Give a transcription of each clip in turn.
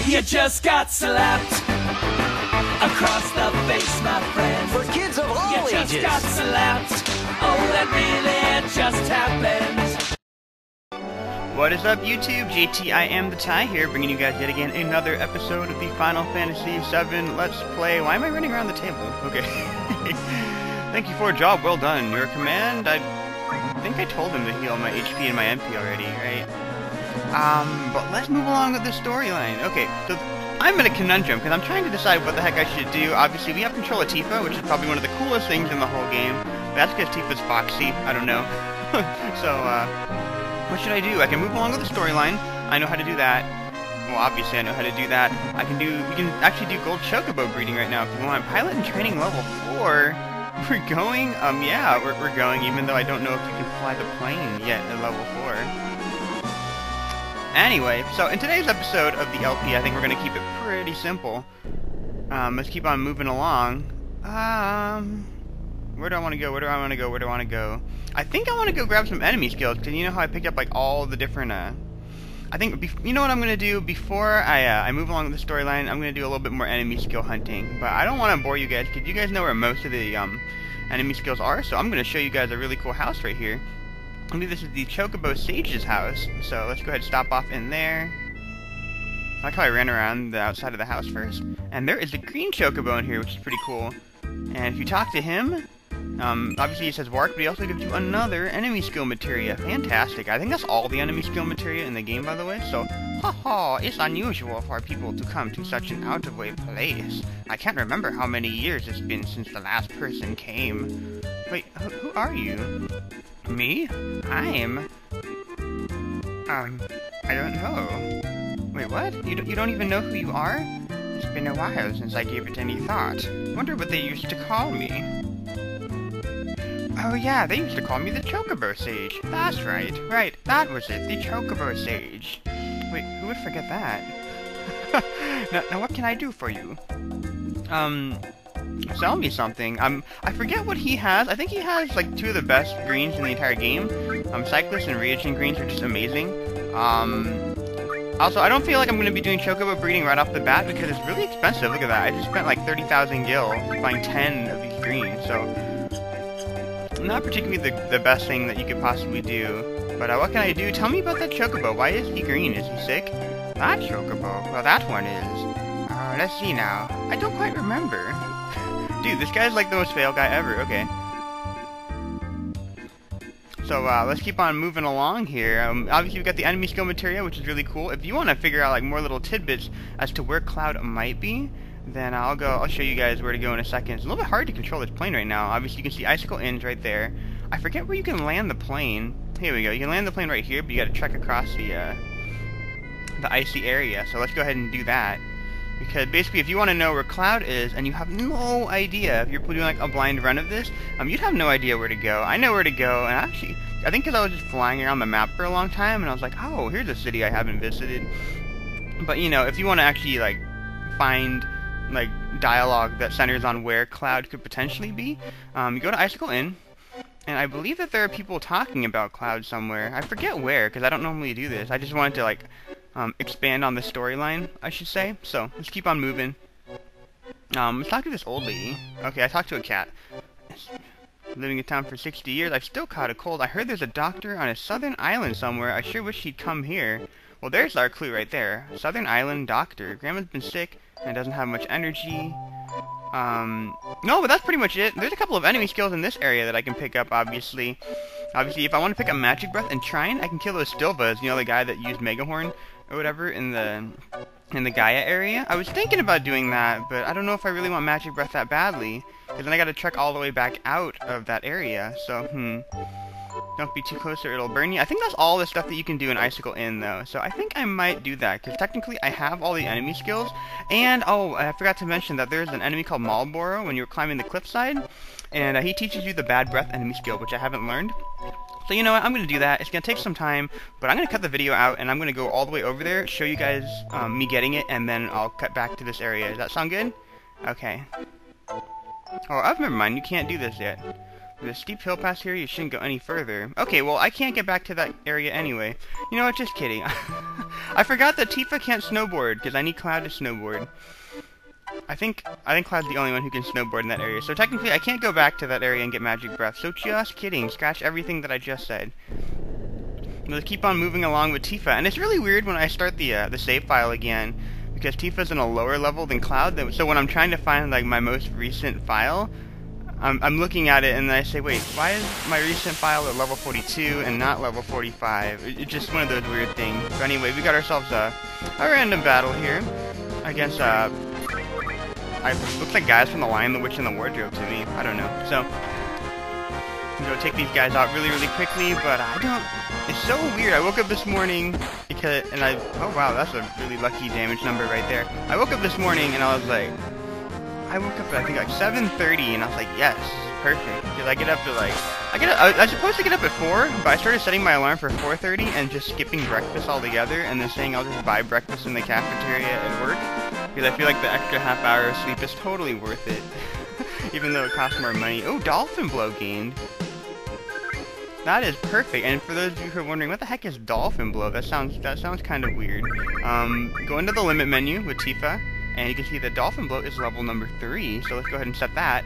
You just got slapped across the face, my friend. For kids of all ages. You just got slapped. Oh, that really just happened. What is up, YouTube? JT, iamthetie here, bringing you guys yet again another episode of the Final Fantasy VII Let's Play. Why am I running around the table? Okay. Thank you for a job well done. Your command, I think I told him to heal my HP and my MP already, right? But let's move along with the storyline. Okay, so I'm in a conundrum, because I'm trying to decide what the heck I should do. Obviously, we have control of Tifa, which is probably one of the coolest things in the whole game. That's because Tifa's foxy. I don't know. So, what should I do? I can move along with the storyline. I know how to do that. Well, obviously I know how to do that. We can actually do gold Chocobo breeding right now if we want. Pilot and training level 4. We're going? Yeah, we're going, even though I don't know if you can fly the plane yet at level 4. Anyway, so in today's episode of the LP, I think we're going to keep it pretty simple. Let's keep on moving along. Where do I want to go? Where do I want to go? Where do I want to go? I think I want to go grab some enemy skills, because you know how I picked up like all the different, I think, you know what I'm going to do? Before I move along with the storyline, I'm going to do a little bit more enemy skill hunting. But I don't want to bore you guys, because you guys know where most of the enemy skills are, so I'm going to show you guys a really cool house right here. I believe this is the Chocobo Sage's house, so let's go ahead and stop off in there. I like how I ran around the outside of the house first. And there is a Green Chocobo in here, which is pretty cool. And if you talk to him, obviously he says work, but he also gives you another Enemy Skill Materia. Fantastic. I think that's all the Enemy Skill Materia in the game, by the way, so haha, it's unusual for people to come to such an out-of-way place. I can't remember how many years it's been since the last person came. Wait, who are you? Me? I don't know. Wait, what? You don't even know who you are? It's been a while since I gave it any thought. Wonder what they used to call me. Oh yeah, they used to call me the Chocobo Sage. That's right. Right, that was it, the Chocobo Sage. Wait, who would forget that? Now what can I do for you? Sell me something. I forget what he has. I think he has like 2 of the best greens in the entire game. Cyclist and Reagent greens are just amazing. Also, I don't feel like I'm going to be doing Chocobo breeding right off the bat because it's really expensive. Look at that. I just spent like 30,000 gil buying 10 of these greens, so not particularly the best thing that you could possibly do. But what can I do? Tell me about that Chocobo. Why is he green? Is he sick? That Chocobo? Well, that one is. Let's see now. I don't quite remember. Dude, this guy's like the most fail guy ever. Okay. So, let's keep on moving along here. Obviously, we've got the Enemy Skill Materia, which is really cool. If you want to figure out, like, more little tidbits as to where Cloud might be, then I'll show you guys where to go in a second. It's a little bit hard to control this plane right now. Obviously, you can see Icicle Inn right there. I forget where you can land the plane. Here we go. You can land the plane right here, but you got to trek across the icy area. So let's go ahead and do that. Because basically, if you want to know where Cloud is, and you have no idea, if you're doing like a blind run of this, you'd have no idea where to go. I know where to go, and actually, I think because I was just flying around the map for a long time, and I was like, oh, here's a city I haven't visited. But, you know, if you want to actually, like, find, like, dialogue that centers on where Cloud could potentially be, you go to Icicle Inn, and I believe that there are people talking about Cloud somewhere. I forget where, because I don't normally do this. I just wanted to, like, expand on the storyline, I should say. So, let's keep on moving. Let's talk to this old lady. Okay, I talked to a cat. Living in town for 60 years, I've still caught a cold. I heard there's a doctor on a southern island somewhere. I sure wish he'd come here. Well, there's our clue right there. Southern island doctor. Grandma's been sick and doesn't have much energy. No, but that's pretty much it. There's a couple of enemy skills in this area that I can pick up, obviously. Obviously, if I want to pick up Magic Breath and Trine, I can kill those Stilvas, you know, the guy that used Megahorn or whatever in the Gaia area. I was thinking about doing that, but I don't know if I really want Magic Breath that badly, because then I gotta trek all the way back out of that area, so, don't be too close or it'll burn you. I think that's all the stuff that you can do in Icicle Inn, though, so I think I might do that, because technically I have all the enemy skills, and, oh, I forgot to mention that there's an enemy called Marlboro when you're climbing the cliffside, and he teaches you the Bad Breath enemy skill, which I haven't learned. So you know what, I'm going to do that. It's going to take some time, but I'm going to cut the video out, and I'm going to go all the way over there, show you guys me getting it, and then I'll cut back to this area. Does that sound good? Okay. Oh, never mind, you can't do this yet. There's a steep hill pass here, you shouldn't go any further. Okay, well, I can't get back to that area anyway. You know what, just kidding. I forgot that Tifa can't snowboard, because I need Cloud to snowboard. I think Cloud's the only one who can snowboard in that area. So technically, I can't go back to that area and get magic breath. So just kidding. Scratch everything that I just said. Let's keep on moving along with Tifa. And it's really weird when I start the save file again, because Tifa's in a lower level than Cloud. So when I'm trying to find like my most recent file, I'm looking at it and I say, wait, why is my recent file at level 42 and not level 45? It's just one of those weird things. But anyway, we got ourselves a random battle here against looks like guys from the Lion, the Witch, and the Wardrobe to me. I don't know. So I'm gonna take these guys out really, really quickly. But I don't. It's so weird. I woke up this morning oh wow, that's a really lucky damage number right there. I woke up this morning and I was like, I woke up at I think like 7:30 and I was like, yes, this is perfect. Because I get up to like, I was supposed to get up at 4, but I started setting my alarm for 4:30 and just skipping breakfast altogether and then saying I'll just buy breakfast in the cafeteria at work. Because I feel like the extra half hour of sleep is totally worth it. Even though it costs more money. Oh, Dolphin Blow gained. That is perfect. And for those of you who are wondering, what the heck is Dolphin Blow? That sounds kind of weird. Go into the limit menu with Tifa, and you can see that Dolphin Blow is level number 3. So let's go ahead and set that.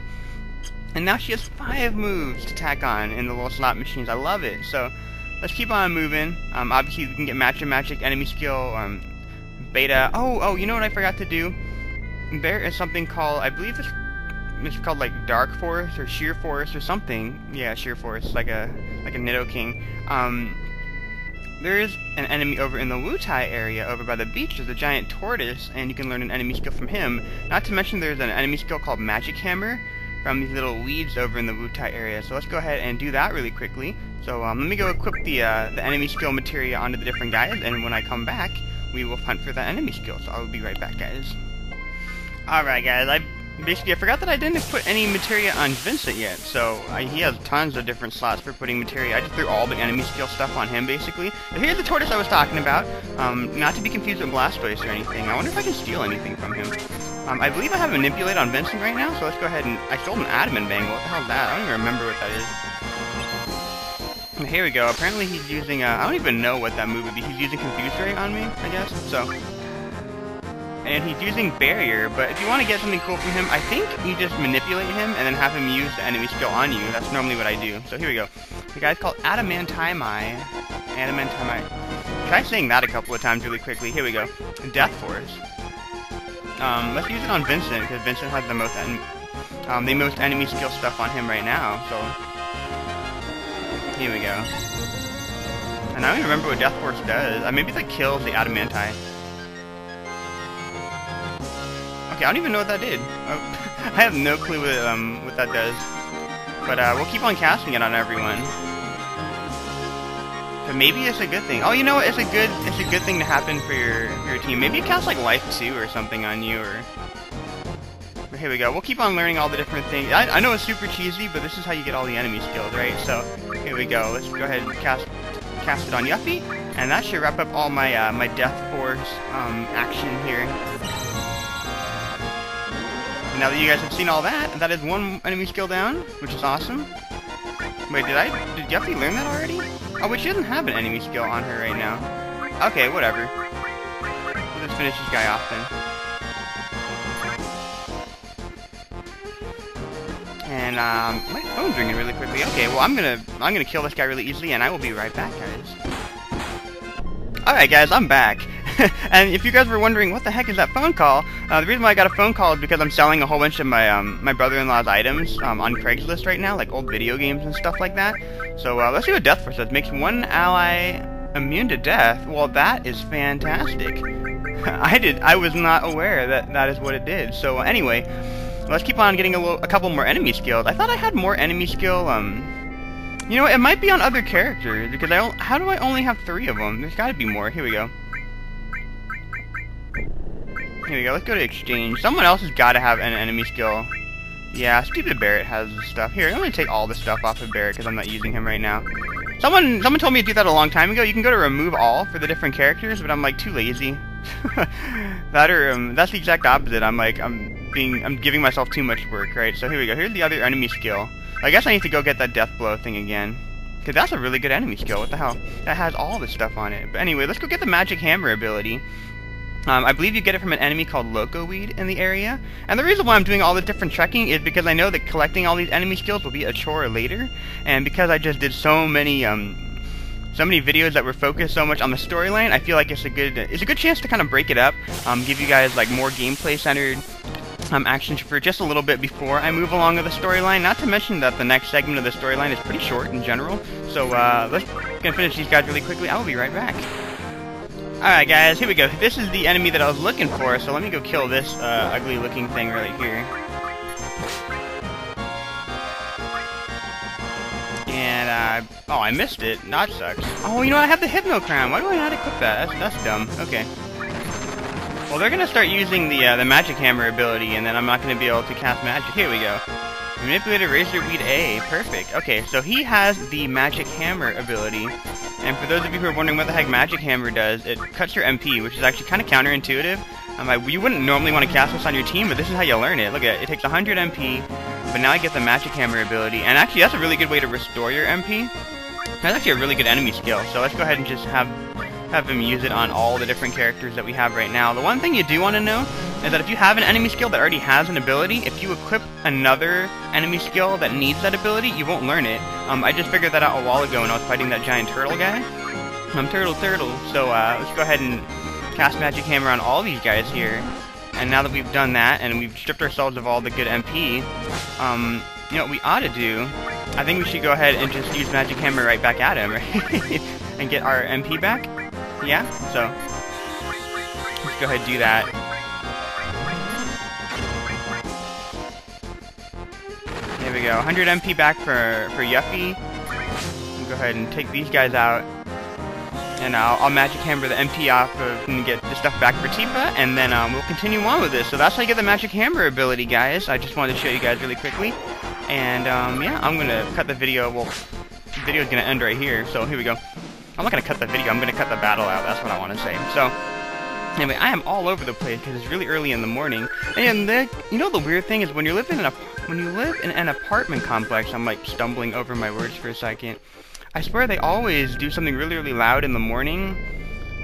And now she has 5 moves to tack on in the little slot machines. I love it. So let's keep on moving. Obviously, we can get Magic, Enemy Skill, Beta. Oh, you know what I forgot to do? There is something called, I believe it's called like Dark Forest or Sheer Forest or something. Yeah, Sheer Forest, like a Nidoking. There is an enemy over in the Wutai area over by the beach. There's a giant tortoise, and you can learn an enemy skill from him. Not to mention there's an enemy skill called Magic Hammer from these little weeds over in the Wutai area. So let's go ahead and do that really quickly. So let me go equip the enemy skill materia onto the different guys, and when I come back, we will hunt for that enemy skill. So I will be right back, guys. Alright, guys, I forgot that I didn't put any materia on Vincent yet, so he has tons of different slots for putting materia. I just threw all the enemy skill stuff on him, basically. But here's the tortoise I was talking about, not to be confused with Blastoise or anything. I wonder if I can steal anything from him. I believe I have Manipulate on Vincent right now, so let's go ahead and... I stole an Adamantamai Bangle. What the hell is that? I don't even remember what that is. Here we go. Apparently he's using, I don't even know what that move would be. He's using Confuse Ray on me, I guess, so... And he's using Barrier, but if you want to get something cool from him, I think you just manipulate him and then have him use the enemy skill on you. That's normally what I do. So here we go. The guy's called Adamantamai. Try saying that a couple of times really quickly. Here we go. Death Force. Let's use it on Vincent, because Vincent has the most enemy skill stuff on him right now, so... Here we go. And I don't even remember what Death Force does. Maybe that kills the Adamantai. Okay, I don't even know what that did. I have no clue what that does. But we'll keep on casting it on everyone. But maybe it's a good thing. Oh, you know what? It's a good thing to happen for your team. Maybe it casts like Life 2 or something on you, or... But here we go. We'll keep on learning all the different things. I know it's super cheesy, but this is how you get all the enemy skills, right? So here we go. Let's go ahead and cast it on Yuffie, and that should wrap up all my my Death Force action here. Now that you guys have seen all that, that is one enemy skill down, which is awesome. Wait, did Yuffie learn that already? Oh, wait, she doesn't have an enemy skill on her right now. Okay, whatever. We'll just finish this guy off then. And my phone's ringing really quickly. Okay, well I'm gonna kill this guy really easily, and I will be right back, guys. All right, guys, I'm back. And if you guys were wondering what the heck is that phone call, the reason why I got a phone call is because I'm selling a whole bunch of my my brother-in-law's items on Craigslist right now, like old video games and stuff like that. So let's see what Death Force does. Makes one ally immune to death. Well, that is fantastic. I was not aware that is what it did. So anyway, let's keep on getting a couple more enemy skills. I thought I had more enemy skill. You know, it might be on other characters because how do I only have 3 of them? There's got to be more. Here we go. Here we go, let's go to exchange. Someone else has got to have an enemy skill. Yeah, stupid Barrett has the stuff. Here, I'm going to take all the stuff off of Barrett because I'm not using him right now. Someone told me to do that a long time ago. You can go to remove all for the different characters, but I'm like too lazy. That's the exact opposite. I'm giving myself too much work, right? So here we go. Here's the other enemy skill. I guess I need to go get that death blow thing again. Because that's a really good enemy skill. What the hell? That has all this stuff on it. But anyway, let's go get the magic hammer ability. I believe you get it from an enemy called Loco weed in the area. And the reason why I'm doing all the different trekking is because I know that collecting all these enemy skills will be a chore later. And because I just did so many videos that were focused so much on the storyline, I feel like it's a good chance to kind of break it up, give you guys like more gameplay centered action for just a little bit before I move along with the storyline. Not to mention that the next segment of the storyline is pretty short in general. So let's gonna finish these guys really quickly. I will be right back. Alright guys, here we go. This is the enemy that I was looking for, so let me go kill this ugly looking thing right here. And, oh, I missed it. That sucks. Oh, you know what? I have the Hypno Crown. Why do I not equip that? That's dumb. Okay. Well, they're gonna start using the Magic Hammer ability, and then I'm not gonna be able to cast magic. Here we go. Manipulator Razor Weed A. Perfect. Okay, so he has the Magic Hammer ability. And for those of you who are wondering what the heck Magic Hammer does, it cuts your MP, which is actually kind of counterintuitive. You wouldn't normally want to cast this on your team, but this is how you learn it. Look at it. It takes 100 MP, but now I get the Magic Hammer ability. And actually, that's a really good way to restore your MP. That's actually a really good enemy skill. So let's go ahead and just have him use it on all the different characters that we have right now. The one thing you do want to know is that if you have an enemy skill that already has an ability, if you equip another enemy skill that needs that ability, you won't learn it. I just figured that out a while ago when I was fighting that giant turtle guy. Turtle. So let's go ahead and cast Magic Hammer on all these guys here. And now that we've done that and we've stripped ourselves of all the good MP, you know what we ought to do? I think we should go ahead and just use Magic Hammer right back at him, right? And get our MP back. Yeah, so let's go ahead and do that. There we go, 100 MP back for Yuffie. We'll go ahead and take these guys out, and I'll Magic Hammer the MP off and get the stuff back for Tifa, and then we'll continue on with this. So that's how you get the Magic Hammer ability, guys. I just wanted to show you guys really quickly, and yeah, I'm gonna cut the video. Well, the video's gonna end right here. So here we go. I'm not going to cut the video, I'm going to cut the battle out, that's what I want to say. So, anyway, I am all over the place because it's really early in the morning. And you know the weird thing is when you live in an apartment complex, I'm like stumbling over my words for a second. I swear they always do something really, really loud in the morning.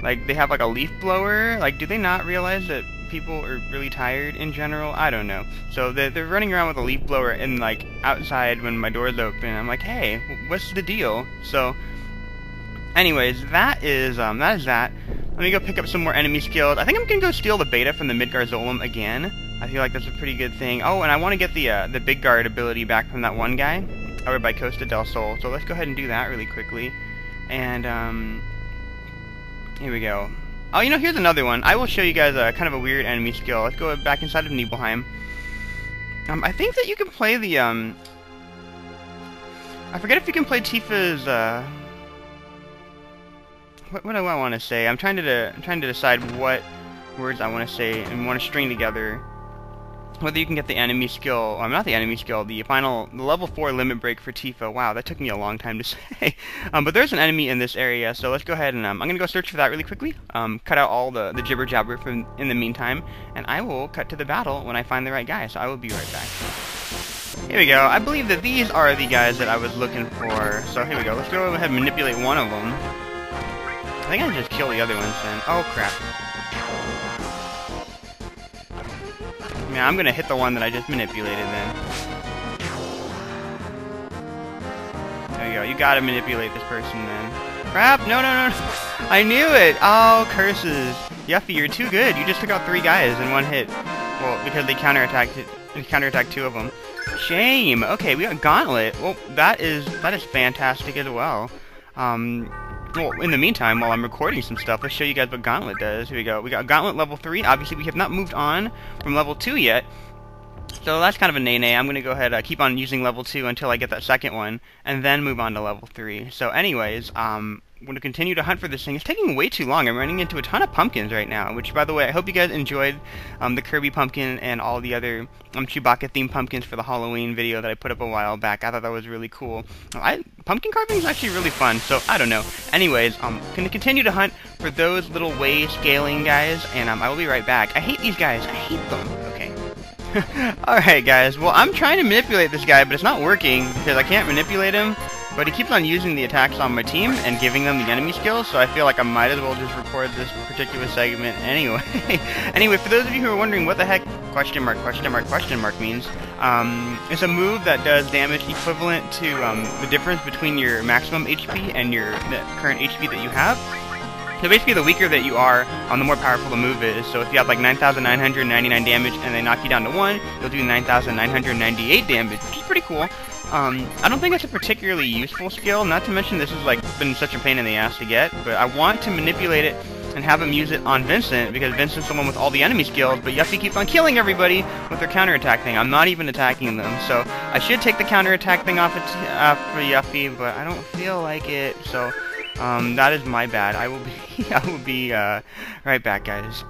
Like, they have like a leaf blower. Like, do they not realize that people are really tired in general? I don't know. So they're running around with a leaf blower and like outside when my door's open. I'm like, hey, what's the deal? So, anyways, that is that. Let me go pick up some more enemy skills. I think I'm gonna go steal the beta from the Midgar Zolom again. I feel like that's a pretty good thing. Oh, and I want to get the Big Guard ability back from that one guy over by Costa del Sol. So let's go ahead and do that really quickly. And here we go. Oh, you know, here's another one. I will show you guys kind of a weird enemy skill. Let's go back inside of Nibelheim. I think that you can play the I forget if you can play Tifa's What do I want to say? I'm trying to decide what words I want to say and want to string together. Whether you can get the enemy skill, not the enemy skill, the level 4 limit break for Tifa. Wow, that took me a long time to say. But there's an enemy in this area, so let's go ahead and I'm gonna go search for that really quickly. Cut out all the jibber jabber in the meantime, and I will cut to the battle when I find the right guy. So I will be right back. Here we go. I believe that these are the guys that I was looking for. So here we go. Let's go ahead and manipulate one of them. I think I just kill the other ones then. Oh crap. Yeah, I'm gonna hit the one that I just manipulated then. There you go. You gotta manipulate this person then. Crap! No. I knew it! Oh, curses. Yuffie, you're too good. You just took out 3 guys in one hit. Well, because they counterattacked 2 of them. Shame! Okay, we got Gauntlet. Well, that is fantastic as well. Well, in the meantime, while I'm recording some stuff, let's show you guys what Gauntlet does. Here we go. We got Gauntlet level 3. Obviously, we have not moved on from level 2 yet. So that's kind of a nay-nay. I'm going to go ahead and keep on using level 2 until I get that second one, and then move on to level 3. So anyways, I'm going to continue to hunt for this thing. It's taking way too long. I'm running into a ton of pumpkins right now, which, by the way, I hope you guys enjoyed the Kirby pumpkin and all the other Chewbacca-themed pumpkins for the Halloween video that I put up a while back. I thought that was really cool. Pumpkin carving is actually really fun, so I don't know. Anyways, I'm going to continue to hunt for those little way scaling guys, and I will be right back. I hate these guys. I hate them. Okay. Alright, guys. Well, I'm trying to manipulate this guy, but it's not working because I can't manipulate him. but he keeps on using the attacks on my team and giving them the enemy skills, so I feel like I might as well just record this particular segment anyway. Anyway, for those of you who are wondering what the heck question mark means, it's a move that does damage equivalent to the difference between your maximum HP and your current HP that you have. So basically, the weaker that you are, the more powerful the move is. So if you have like 9,999 damage and they knock you down to 1, you'll do 9,998 damage, which is pretty cool. I don't think it's a particularly useful skill, not to mention this has like been such a pain in the ass to get, but I want to manipulate it and have him use it on Vincent, because Vincent's the one with all the enemy skills, but Yuffie keeps on killing everybody with their counterattack thing. I'm not even attacking them, so I should take the counterattack thing off for Yuffie, but I don't feel like it, so that is my bad. I will be right back, guys.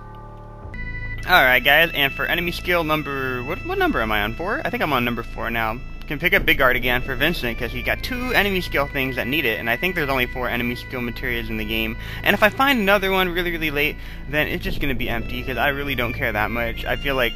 Alright, guys, and for enemy skill number... What number am I on? 4? I think I'm on number 4 now. Can pick up Midgar again for Vincent, because he got 2 enemy skill things that need it, and I think there's only 4 enemy skill materias in the game. And if I find another one really late, then it's just going to be empty, because I really don't care that much. I feel like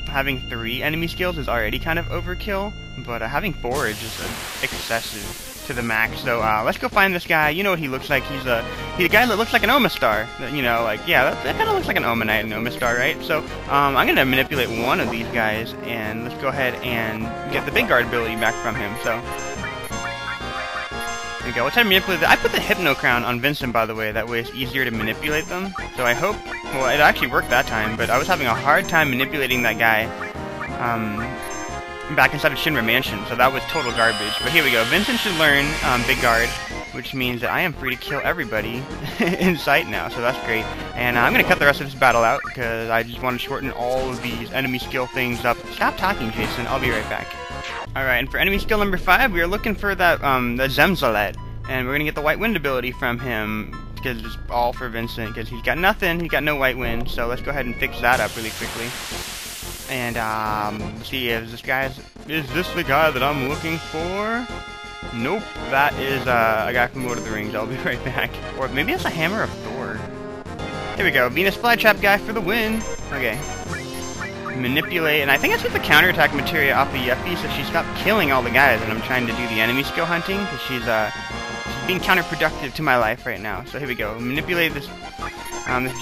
having 3 enemy skills is already kind of overkill, but having 4 is just excessive to the max. So let's go find this guy. You know what he looks like. He's a guy that looks like an Omastar. You know, like, yeah, that kind of looks like an Omanite and Omastar, right? So I'm gonna manipulate one of these guys, and let's go ahead and get the Midgar ability back from him. So there you go. Let's try to manipulate I put the Hypno Crown on Vincent, by the way. That way it's easier to manipulate them. So I hope, well, it actually worked that time, but I was having a hard time manipulating that guy back inside of Shinra Mansion, so that was total garbage. But here we go. Vincent should learn Big Guard, which means that I am free to kill everybody in sight now, so that's great. And I'm going to cut the rest of this battle out, because I just want to shorten all of these enemy skill things up. Stop talking, Jason. I'll be right back. Alright, and for enemy skill number 5, we are looking for that the Zemzellet, and we're going to get the White Wind ability from him, because it's all for Vincent, because he's got nothing, he's got no White Wind, so let's go ahead and fix that up really quickly. And, see, is this the guy that I'm looking for? Nope, that is, a guy from Lord of the Rings. I'll be right back. Or maybe it's a Hammer of Thor. Here we go, Venus Flytrap guy for the win. Okay. Manipulate, and I think I took the counterattack materia off of Yuffie, so she stopped killing all the guys, and I'm trying to do the enemy skill hunting, because she's being counterproductive to my life right now. So here we go, manipulate this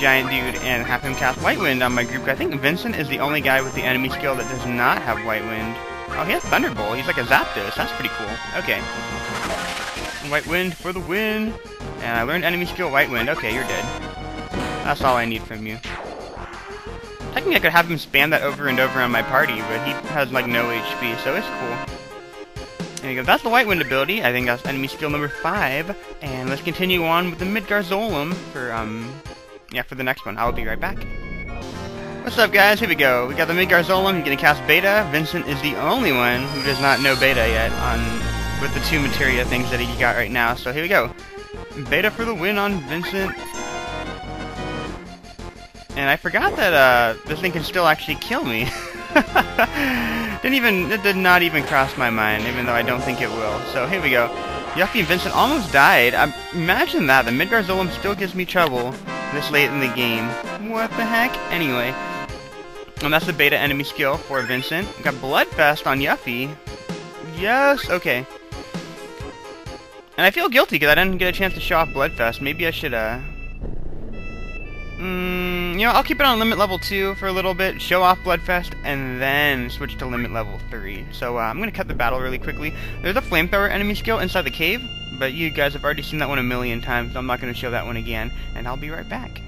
giant dude and have him cast White Wind on my group. I think Vincent is the only guy with the enemy skill that does not have White Wind. Oh, he has Thunderbolt. He's like a Zapdos. That's pretty cool. Okay. White Wind for the win. And I learned enemy skill White Wind. Okay, you're dead. That's all I need from you. Technically, I could have him spam that over and over on my party, but he has like no HP, so it's cool. There you go. That's the White Wind ability. I think that's enemy skill number 5. And let's continue on with the Midgar Zolom for the next one. I'll be right back. What's up, guys? Here we go. We got the Midgar Zolom. He's gonna cast Beta. Vincent is the only one who does not know Beta yet with the 2 materia things that he got right now. So here we go. Beta for the win on Vincent. And I forgot that this thing can still actually kill me. It did not even cross my mind, even though I don't think it will. So here we go. Yuffie and Vincent almost died. Imagine that. The Midgar Zolom still gives me trouble this late in the game. What the heck? Anyway. And that's the beta enemy skill for Vincent. We got Bloodfest on Yuffie. Yes, okay. And I feel guilty because I didn't get a chance to show off Bloodfest. Maybe I should, you know, I'll keep it on limit level 2 for a little bit, show off Bloodfest, and then switch to limit level 3. So, I'm gonna cut the battle really quickly. There's a Flamethrower enemy skill inside the cave, but you guys have already seen that one a million times, so I'm not gonna show that one again, and I'll be right back.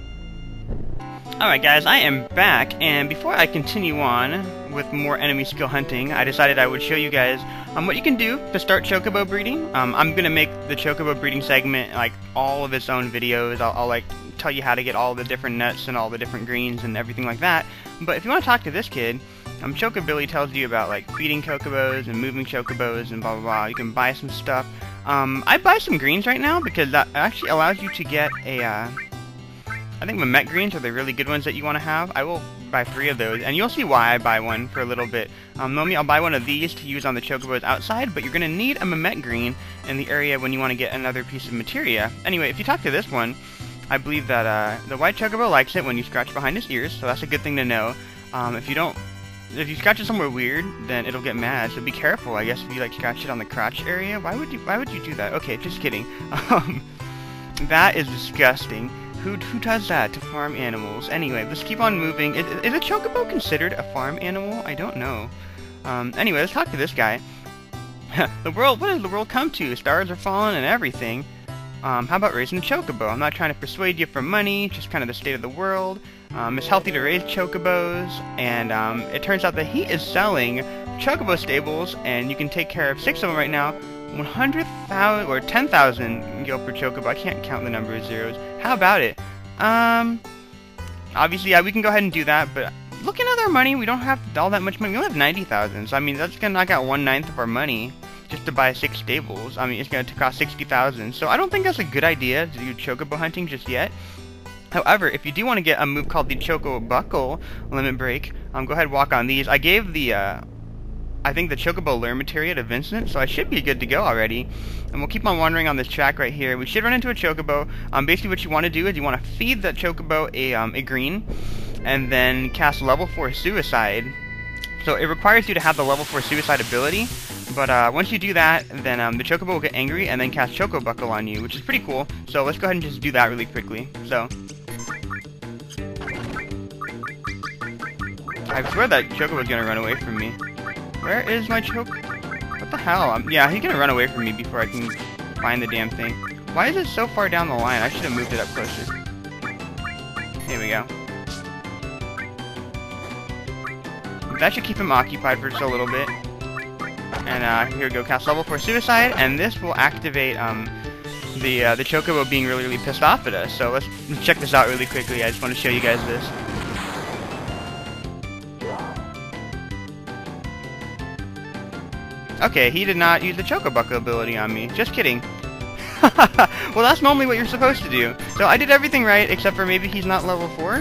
Alright guys, I am back, and before I continue on with more enemy skill hunting, I decided I would show you guys what you can do to start Chocobo breeding. I'm gonna make the Chocobo breeding segment like all of its own videos. I'll like tell you how to get all the different nuts and all the different greens and everything like that. But if you want to talk to this kid, Chocobilly tells you about like feeding chocobos and moving chocobos and blah blah blah. You can buy some stuff. I buy some greens right now because that actually allows you to get a I think Mamet greens are the really good ones that you want to have. I will buy 3 of those, and you'll see why I buy one for a little bit. Normally I'll buy one of these to use on the chocobos outside, but you're going to need a Mamet green in the area when you want to get another piece of materia. Anyway, if you talk to this one, I believe that the white chocobo likes it when you scratch behind his ears, so that's a good thing to know. If you don't if you scratch it somewhere weird, then it'll get mad. So be careful. I guess if you like scratch it on the crotch area. Why would you do that? Okay, just kidding. That is disgusting. Who does that to farm animals? Anyway, let's keep on moving. Is a chocobo considered a farm animal? I don't know. Anyway, let's talk to this guy. The world. What does the world come to? Stars are falling and everything. How about raising a chocobo? I'm not trying to persuade you for money, just kind of the state of the world. It's healthy to raise chocobos, and it turns out that he is selling chocobo stables, and you can take care of 6 of them right now. 100,000 or 10,000 gil per chocobo. I can't count the number of zeros. How about it? Obviously, yeah, we can go ahead and do that, but looking at our money, we don't have all that much money. We only have 90,000, so I mean, that's gonna knock out 1/9 of our money just to buy 6 stables. I mean, it's gonna cost 60,000, so I don't think that's a good idea to do chocobo hunting just yet. However, if you do want to get a move called the ChocoBuckle limit break, go ahead and walk on these. I gave the, I think the Chocobo Lure Materia to Vincent, so I should be good to go already. And we'll keep on wandering on this track right here. We should run into a chocobo. Basically what you want to do is you want to feed that chocobo a green, and then cast level 4 Suicide. So it requires you to have the level 4 Suicide ability, but once you do that, then the chocobo will get angry and then cast ChocoBuckle on you, which is pretty cool. So let's go ahead and just do that really quickly. So I swear that chocobo's gonna run away from me. Where is my What the hell? Yeah, he's gonna run away from me before I can find the damn thing. Why is it so far down the line? I should have moved it up closer. Here we go. That should keep him occupied for just a little bit. And here we go, cast level 4 Suicide, and this will activate the chocobo being really pissed off at us. So let's check this out really quickly. I just want to show you guys this. Okay, he did not use the ChocoBuckle ability on me. Just kidding. Well, that's normally what you're supposed to do. So I did everything right, except for maybe he's not level 4?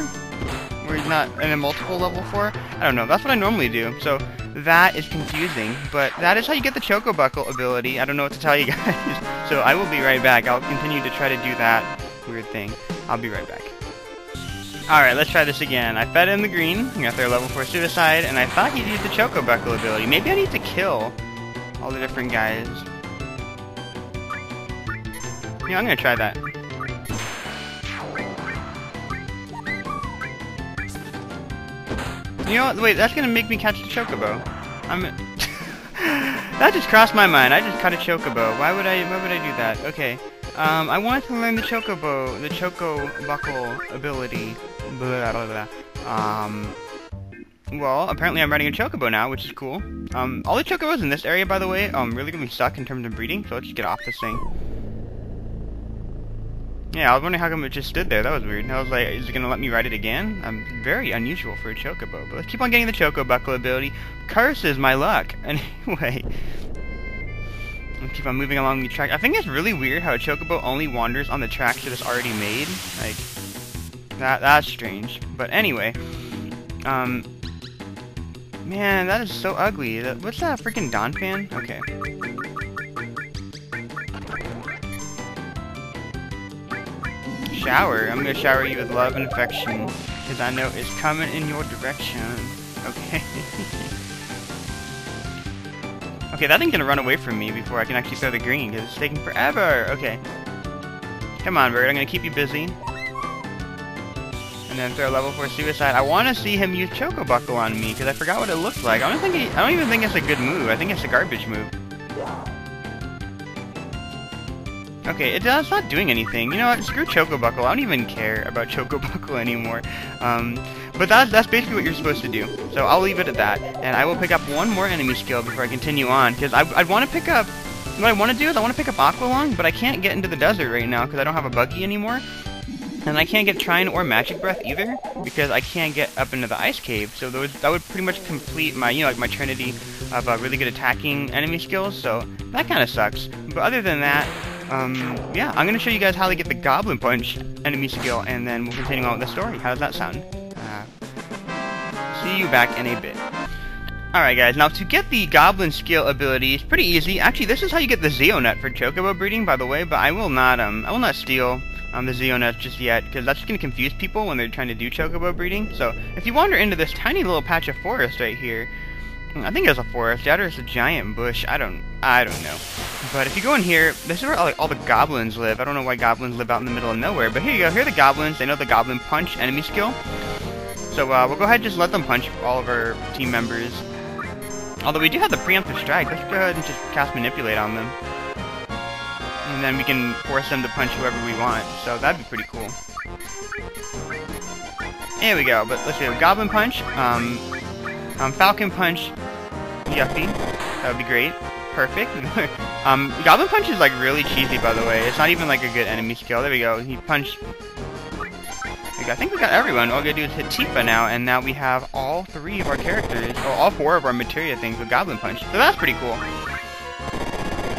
Or he's not in a multiple level 4? I don't know. That's what I normally do. So that is confusing. But that is how you get the ChocoBuckle ability. I don't know what to tell you guys. So I will be right back. I'll continue to try to do that weird thing. I'll be right back. Alright, let's try this again. I fed him the green. He got their level 4 Suicide. And I thought he'd use the ChocoBuckle ability. Maybe I need to kill all the different guys. Yeah, I'm gonna try that. You know what? Wait, that's gonna make me catch the chocobo. That just crossed my mind. I just caught a chocobo. Why would I do that? Okay. I wanted to learn the ChocoBuckle ability. Blah, blah, blah. Well, apparently I'm riding a chocobo now, which is cool. All the chocobos in this area, by the way, really gonna suck in terms of breeding, so let's just get off this thing. Yeah, I was wondering how come it just stood there. That was weird. I was like, is it gonna let me ride it again? Very unusual for a chocobo. But let's keep on getting the ChocoBuckle ability. Curses my luck. Anyway. Let's keep on moving along the track. I think it's really weird how a chocobo only wanders on the tracks that it's already made. Like, that's strange. But anyway. Man, that is so ugly. What's that, a freaking Dawn fan? Okay. Shower. I'm gonna shower you with love and affection, because I know it's coming in your direction. Okay. Okay, that thing's gonna run away from me before I can actually throw the green, because it's taking forever. Okay. Come on, bird. I'm gonna keep you busy. And then throw level 4 Suicide. I want to see him use ChocoBuckle on me, because I forgot what it looks like. I don't even think it's a good move. I think it's a garbage move. Okay, it's not doing anything. You know what? Screw ChocoBuckle. I don't even care about ChocoBuckle anymore. But that's basically what you're supposed to do. So I'll leave it at that. And I will pick up one more enemy skill before I continue on, because I'd want to pick up... What I want to do is I want to pick up Aqualung, but I can't get into the desert right now, because I don't have a buggy anymore. And I can't get Trine or Magic Breath either, because I can't get up into the Ice Cave. So that would pretty much complete my, like my trinity of really good attacking enemy skills. So that kind of sucks. But other than that, yeah, I'm gonna show you guys how to get the Goblin Punch enemy skill, and then we'll continue on with the story. How does that sound? See you back in a bit. Alright guys, now to get the Goblin skill ability, it's pretty easy. Actually, this is how you get the Zeonut for Chocobo breeding, by the way, but I will not steal the Xeonets just yet, because that's going to confuse people when they're trying to do chocobo breeding. So if you wander into this tiny little patch of forest right here, I think it's a forest, or it's a giant bush, I don't know. But if you go in here, this is where all the goblins live. I don't know why goblins live out in the middle of nowhere, but here you go, here are the goblins. They know the goblin punch enemy skill. So we'll go ahead and just let them punch all of our team members. Although we do have the preemptive strike, let's go ahead and just cast manipulate on them. And then we can force them to punch whoever we want, so that'd be pretty cool. There we go, but let's do Goblin Punch, Falcon Punch, Yuffie, that would be great, perfect. Goblin Punch is like really cheesy, by the way, it's not even like a good enemy skill. There we go, he punched, I think we got everyone. All we gotta do is hit Tifa now, and now we have all 3 of our characters, or all 4 of our materia things with Goblin Punch, so that's pretty cool.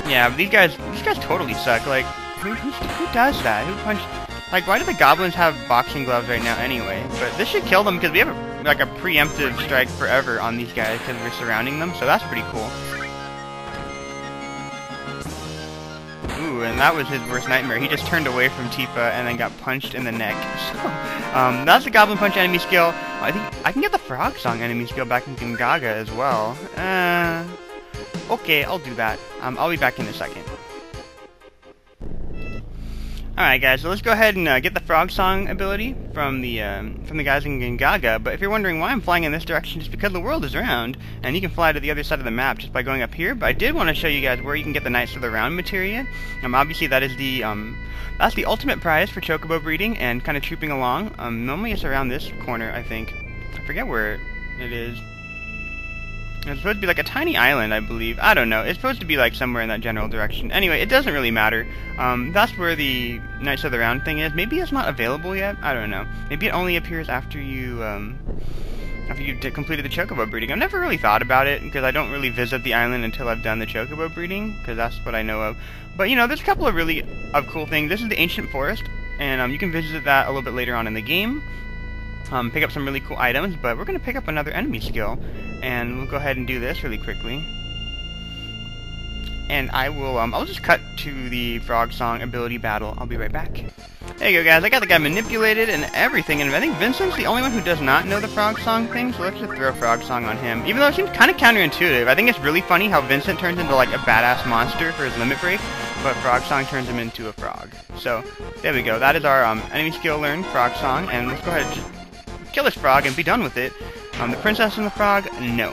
Yeah, these guys totally suck, like, who does that? Who punched, like, why do the goblins have boxing gloves right now anyway? But this should kill them, because we have like a preemptive strike forever on these guys because we're surrounding them, so that's pretty cool. Ooh, and that was his worst nightmare. He just turned away from Tifa and then got punched in the neck. So, that's the Goblin Punch enemy skill. I think I can get the Frog Song enemy skill back in Gongaga as well. Okay, I'll do that. I'll be back in a second. Alright guys, so let's go ahead and get the Frog Song ability from the guys in Gongaga, but if you're wondering why I'm flying in this direction, it's because the world is round, and you can fly to the other side of the map just by going up here, but I did want to show you guys where you can get the Knights of the Round materia. Obviously that is that's the ultimate prize for chocobo breeding and kind of trooping along. Normally it's around this corner, I think. I forget where it is. It's supposed to be like a tiny island, I believe. I don't know. It's supposed to be like somewhere in that general direction. Anyway, it doesn't really matter. That's where the Knights of the Round thing is. Maybe it's not available yet. I don't know. Maybe it only appears after you completed the chocobo breeding. I've never really thought about it because I don't really visit the island until I've done the chocobo breeding, because that's what I know of. But you know, there's a couple of really cool things. This is the ancient forest, and you can visit that a little bit later on in the game. Pick up some really cool items, but we're going to pick up another enemy skill, and we'll go ahead and do this really quickly. And I'll just cut to the Frog Song ability battle. I'll be right back. There you go, guys. I got the guy manipulated and everything, and I think Vincent's the only one who does not know the Frog Song thing, so let's just throw Frog Song on him. Even though it seems kind of counterintuitive. I think it's really funny how Vincent turns into like a badass monster for his limit break, but Frog Song turns him into a frog. So, there we go. That is our enemy skill learned, Frog Song, and let's go ahead and just kill this frog and be done with it. The Princess and the Frog, no.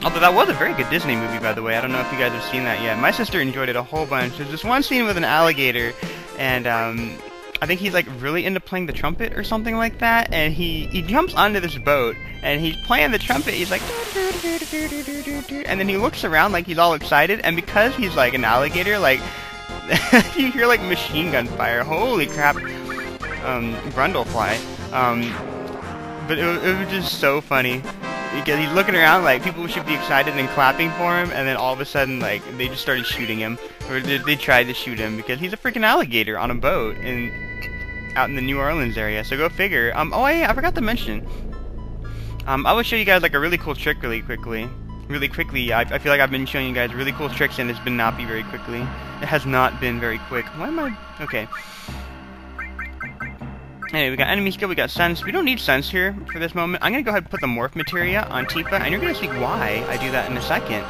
Although that was a very good Disney movie, by the way. I don't know if you guys have seen that yet. My sister enjoyed it a whole bunch. There's this one scene with an alligator, and I think he's like really into playing the trumpet or something like that, and he jumps onto this boat, and he's playing the trumpet. He's like, and then he looks around like he's all excited, and because he's like an alligator, like you hear like machine gun fire. Holy crap, Brundlefly. But it was just so funny because he's looking around like people should be excited and clapping for him, and then all of a sudden like they just started shooting him, or they tried to shoot him because he's a freaking alligator on a boat out in the New Orleans area. So go figure. Oh yeah, I forgot to mention. I will show you guys like a really cool trick really quickly. I feel like I've been showing you guys really cool tricks and it's been not be very quickly. It has not been very quick. Why am I? Okay. Anyway, we got enemy skill, we got sense. We don't need sense here for this moment. I'm going to go ahead and put the morph materia on Tifa, and you're going to see why I do that in a second.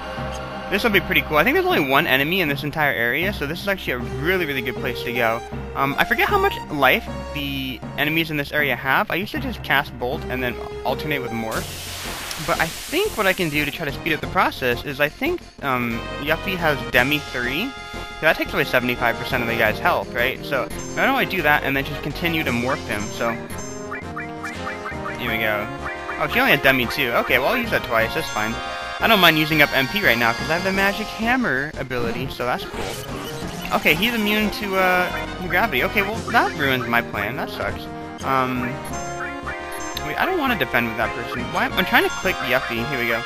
This will be pretty cool. I think there's only one enemy in this entire area, so this is actually a really, really good place to go. I forget how much life the enemies in this area have. I used to just cast Bolt and then alternate with morph. But I think what I can do to try to speed up the process is I think Yuffie has Demi 3. So that takes away 75% of the guy's health, right? So why don't I do that and then just continue to morph him? So here we go. Oh, she only had Demi 2. Okay, well I'll use that twice. That's fine. I don't mind using up MP right now because I have the magic hammer ability, so that's cool. Okay, he's immune to gravity. Okay, well that ruins my plan. That sucks. Wait, I don't want to defend with that person. Why? I'm trying to click Yuffie. Here we go.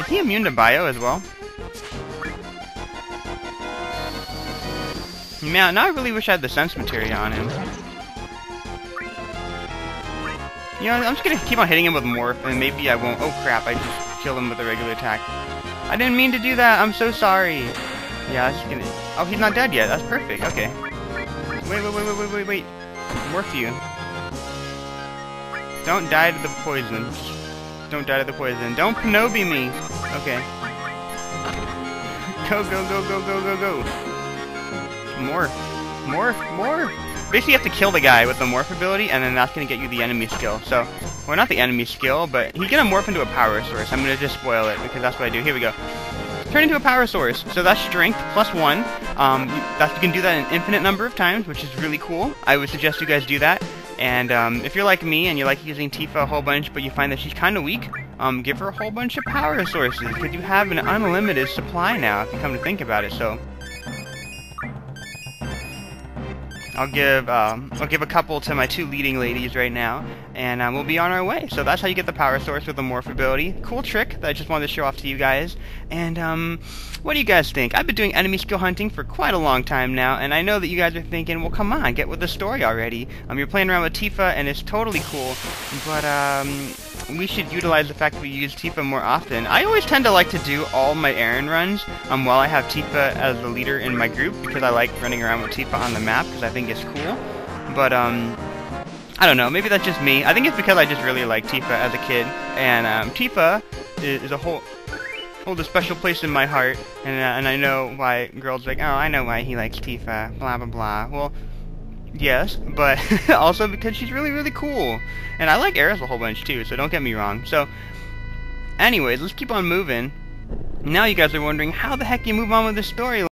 Is he immune to bio as well? Man, now I really wish I had the sense materia on him. You know, I'm just gonna keep on hitting him with morph, and maybe I won't. Oh crap, I just killed him with a regular attack. I didn't mean to do that, I'm so sorry. Yeah, that's gonna... Oh, he's not dead yet, that's perfect, okay. Wait. Morph you. Don't die to the poison. Don't die to the poison. Don't Panobi me. Okay. Go. Morph. Basically, you have to kill the guy with the morph ability, and then that's going to get you the enemy skill. So, well, not the enemy skill, but he's going to morph into a power source. I'm going to just spoil it, because that's what I do. Here we go. Turn into a power source. So that's strength plus 1. You can do that an infinite number of times, which is really cool. I would suggest you guys do that. And if you're like me and you like using Tifa a whole bunch, but you find that she's kind of weak, give her a whole bunch of power sources, because you have an unlimited supply now, if you come to think about it. So I'll give a couple to my 2 leading ladies right now, and we'll be on our way. So that's how you get the power source with the morph ability. Cool trick that I just wanted to show off to you guys. And what do you guys think? I've been doing enemy skill hunting for quite a long time now, and I know that you guys are thinking, well, come on, get with the story already. You're playing around with Tifa, and it's totally cool, but we should utilize the fact that we use Tifa more often. I always tend to like to do all my errand runs while I have Tifa as the leader in my group, because I like running around with Tifa on the map, because I think it's cool. But I don't know, maybe that's just me. I think it's because I just really like Tifa as a kid, and Tifa is holds a special place in my heart, and I know why girls are like, oh, I know why he likes Tifa, blah blah blah. Well, yes, but also because she's really, really cool. And I like Aerith a whole bunch too, so don't get me wrong. So, anyways, let's keep on moving. Now you guys are wondering, how the heck do you move on with this story?